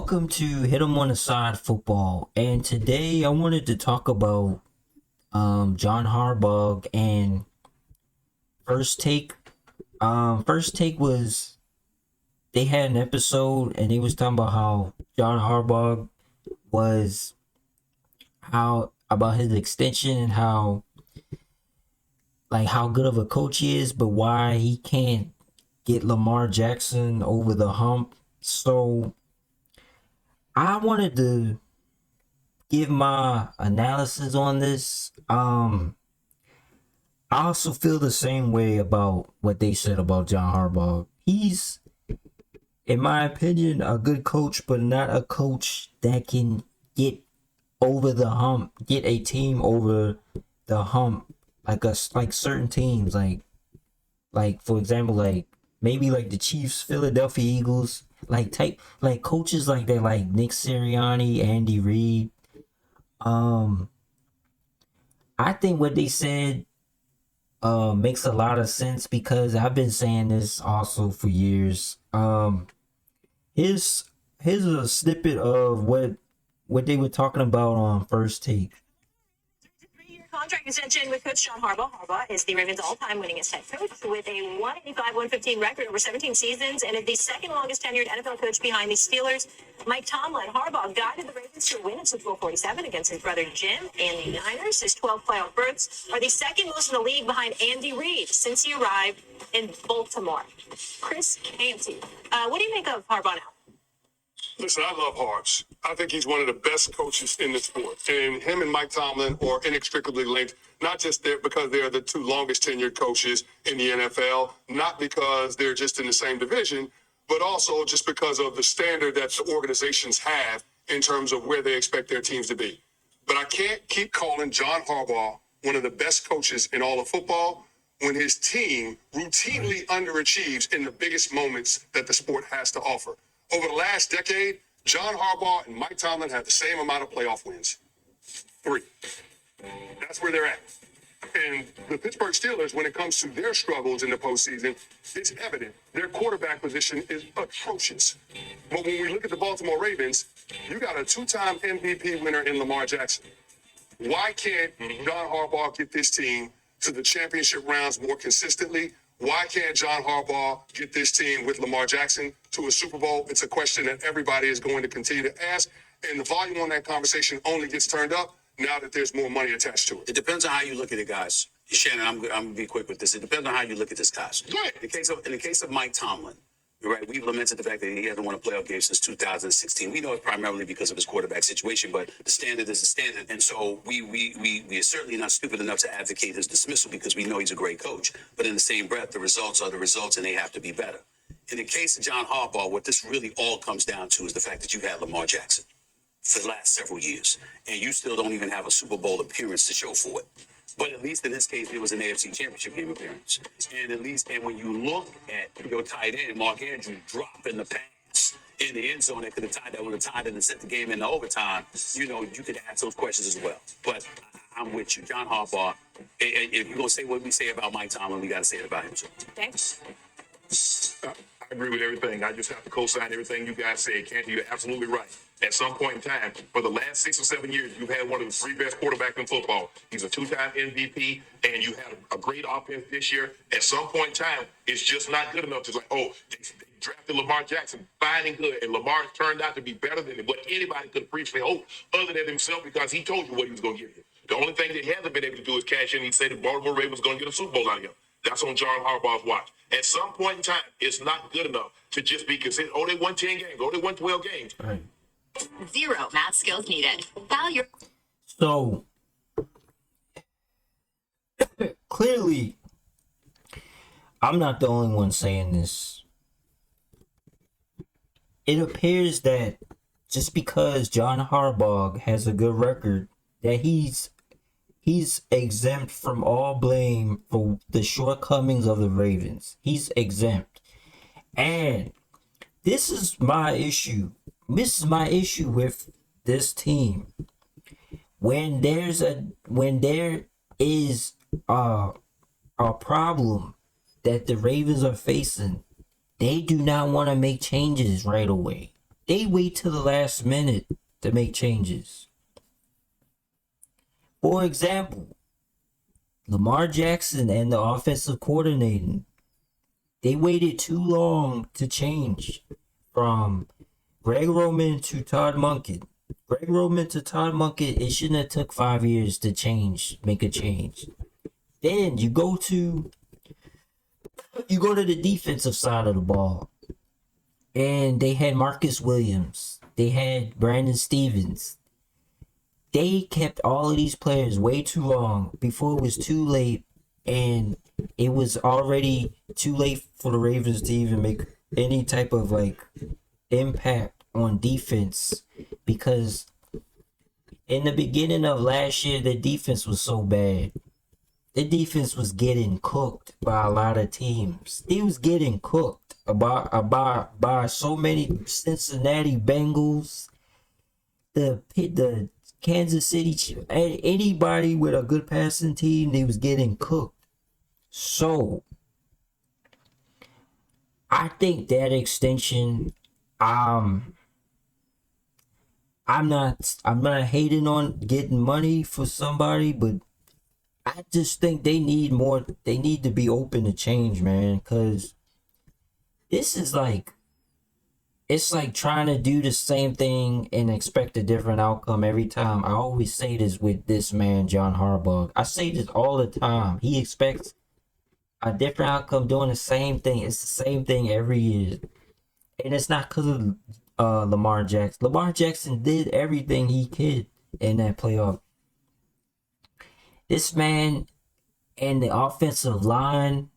Welcome to Hit 'em on the Side Football, and today I wanted to talk about John Harbaugh and First Take. First Take was they had an episode and they was talking about how John Harbaugh was how about his extension and how good of a coach he is, but why he can't get Lamar Jackson over the hump. So I wanted to give my analysis on this. I also feel the same way about what they said about John Harbaugh. He's, in my opinion, a good coach, but not a coach that can get over the hump, get a team over the hump, like certain teams, like for example, maybe like the Chiefs, Philadelphia Eagles, like coaches like that, like Nick Sirianni, Andy Reid. I think what they said makes a lot of sense because I've been saying this also for years. Here's a snippet of what they were talking about on First Take. Contract extension with Coach John Harbaugh. Harbaugh is the Ravens' all-time winningest head coach with a 185-115 record over 17 seasons and is the second longest tenured NFL coach behind the Steelers. Mike Tomlin. Harbaugh guided the Ravens to win in Super Bowl 47 against his brother Jim and the Niners. His 12 playoff berths are the second most in the league behind Andy Reid since he arrived in Baltimore. Chris Canty. What do you make of Harbaugh now? Listen, I love Harbs. I think he's one of the best coaches in the sport. And him and Mike Tomlin are inextricably linked, not just there because they're the two longest tenured coaches in the NFL, not because they're just in the same division, but also just because of the standard that the organizations have in terms of where they expect their teams to be. But I can't keep calling John Harbaugh one of the best coaches in all of football when his team routinely underachieves in the biggest moments that the sport has to offer. Over the last decade, John Harbaugh and Mike Tomlin have the same amount of playoff wins. 3. That's where they're at. And the Pittsburgh Steelers, when it comes to their struggles in the postseason, it's evident their quarterback position is atrocious. But when we look at the Baltimore Ravens, you got a 2-time MVP winner in Lamar Jackson. Why can't John Harbaugh get this team to the championship rounds more consistently? Why can't John Harbaugh get this team with Lamar Jackson to a Super Bowl? It's a question that everybody is going to continue to ask. And the volume on that conversation only gets turned up now that there's more money attached to it. It depends on how you look at it, guys. Shannon, I'm going to be quick with this. It depends on how you look at this, guys. Right. In the case of Mike Tomlin, you're right. We've lamented the fact that he hasn't won a playoff game since 2016. We know it's primarily because of his quarterback situation, but the standard is the standard. And so we are certainly not stupid enough to advocate his dismissal because we know he's a great coach. But in the same breath, the results are the results and they have to be better. In the case of John Harbaugh, what this really all comes down to is the fact that you've had Lamar Jackson for the last several years, and you still don't even have a Super Bowl appearance to show for it. But at least in this case, it was an AFC Championship game appearance. And when you look at your tight end, Mark Andrews dropping the pass in the end zone that could have tied that would have tied it and set the game into overtime, you could ask those questions as well. But I'm with you. John Harbaugh, if you're going to say what we say about Mike Tomlin, we got to say it about him too. Thanks. I agree with everything. I just have to co-sign everything you guys said. Canty, you're absolutely right. At some point in time, for the last 6 or 7 years, you've had one of the 3 best quarterbacks in football. He's a 2-time MVP, and you had a great offense this year. At some point in time, it's just not good enough to they drafted Lamar Jackson, fine and good, and Lamar turned out to be better than what anybody could appreciate, other than himself, because he told you what he was going to give you. The only thing that he hasn't been able to do is cash in. He said the Baltimore Ravens was going to get a Super Bowl out of him. That's on John Harbaugh's watch. At some point in time, it's not good enough to just be considered, they won 10 games, they won 12 games. Right. 0 math skills needed. Value. So clearly, I'm not the only one saying this. It appears that just because John Harbaugh has a good record, that he's exempt from all blame for the shortcomings of the Ravens. He's exempt. And this is my issue. This is my issue with this team. When there is a problem that the Ravens are facing, they do not want to make changes right away. They wait till the last minute to make changes. For example, Lamar Jackson and the offensive coordinator, they waited too long to change from Greg Roman to Todd Monken. Greg Roman to Todd Monken, it shouldn't have took 5 years to make a change. Then you go to the defensive side of the ball. And they had Marcus Williams. They had Brandon Stevens. They kept all of these players way too long before it was too late. And it was already too late for the Ravens to even make any type of like impact on defense. Because in the beginning of last year, the defense was so bad. The defense was getting cooked by a lot of teams. They was getting cooked by so many Cincinnati Bengals, the Kansas City, anybody with a good passing team, they was getting cooked. So I think that extension, I'm not hating on getting money for somebody, but I just think they need more. They need to be open to change, man, because this is like, it's like trying to do the same thing and expect a different outcome every time. I always say this with this man, John Harbaugh. I say this all the time. He expects a different outcome doing the same thing. It's the same thing every year. And it's not because of Lamar Jackson. Lamar Jackson did everything he could in that playoff. This man and the offensive line,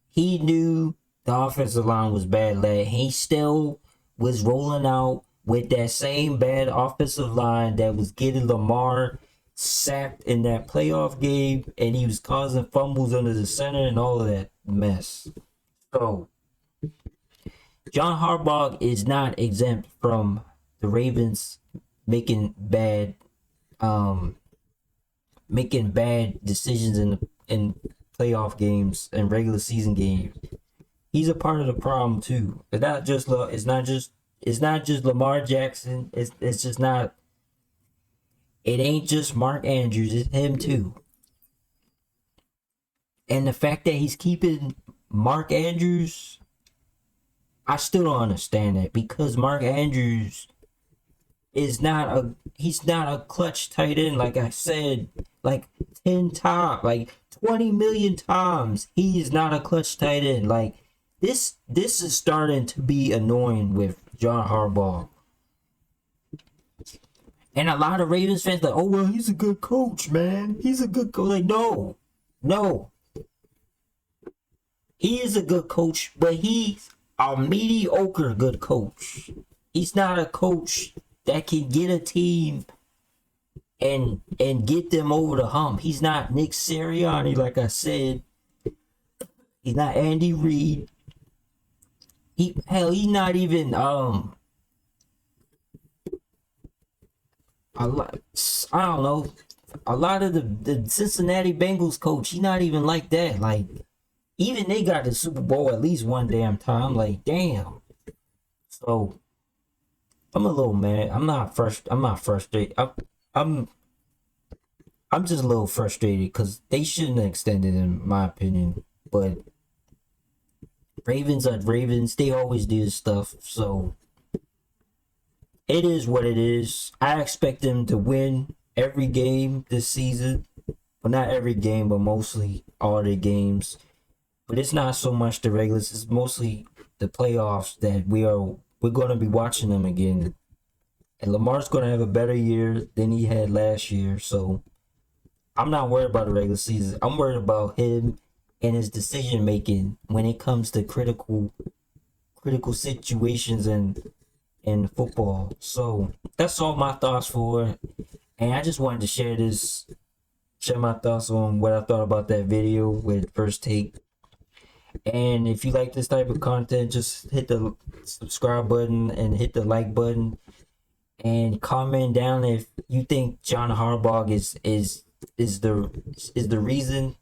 he knew the offensive line was bad, lad. He still was rolling out with that same bad offensive line that was getting Lamar sacked in that playoff game, and he was causing fumbles under the center and all of that mess. So, John Harbaugh is not exempt from the Ravens making bad decisions in playoff games and regular season games. He's a part of the problem too. It's not just Lamar Jackson. It's just not. It ain't just Mark Andrews. It's him too. And the fact that he's keeping Mark Andrews, I still don't understand that, because Mark Andrews he's not a clutch tight end. Like I said, like 10 times, like 20 million times, he is not a clutch tight end. Like this is starting to be annoying with John Harbaugh. And a lot of Ravens fans like, oh well, he's a good coach, man. He's a good coach. Like, no. He is a good coach, but he's a mediocre good coach. He's not a coach that can get a team and get them over the hump. He's not Nick Sirianni, like I said. He's not Andy Reid. He's not even I don't know. A lot of the Cincinnati Bengals coach, he's not even like that. Like, even they got the Super Bowl at least one damn time. Like, damn. So I'm a little mad. I'm not frustrated. I'm just a little frustrated because they shouldn't have extended, in my opinion. But Ravens are Ravens. They always do this stuff. So it is what it is. I expect them to win every game this season. Well, not every game, but mostly all the games. But it's not so much the regulars. It's mostly the playoffs that we're going to be watching them again. And Lamar's going to have a better year than he had last year. So I'm not worried about the regular season. I'm worried about him and his decision making when it comes to critical situations in football. So that's all my thoughts for it. And I just wanted to share my thoughts on what I thought about that video with First Take. And if you like this type of content, just hit the subscribe button and hit the like button, and comment down if you think John Harbaugh is the reason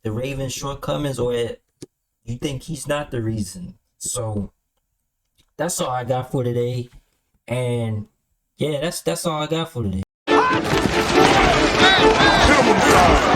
the Ravens' shortcomings, or you think he's not the reason. So that's all I got for today. And yeah, that's all I got for today. Hit him with the side.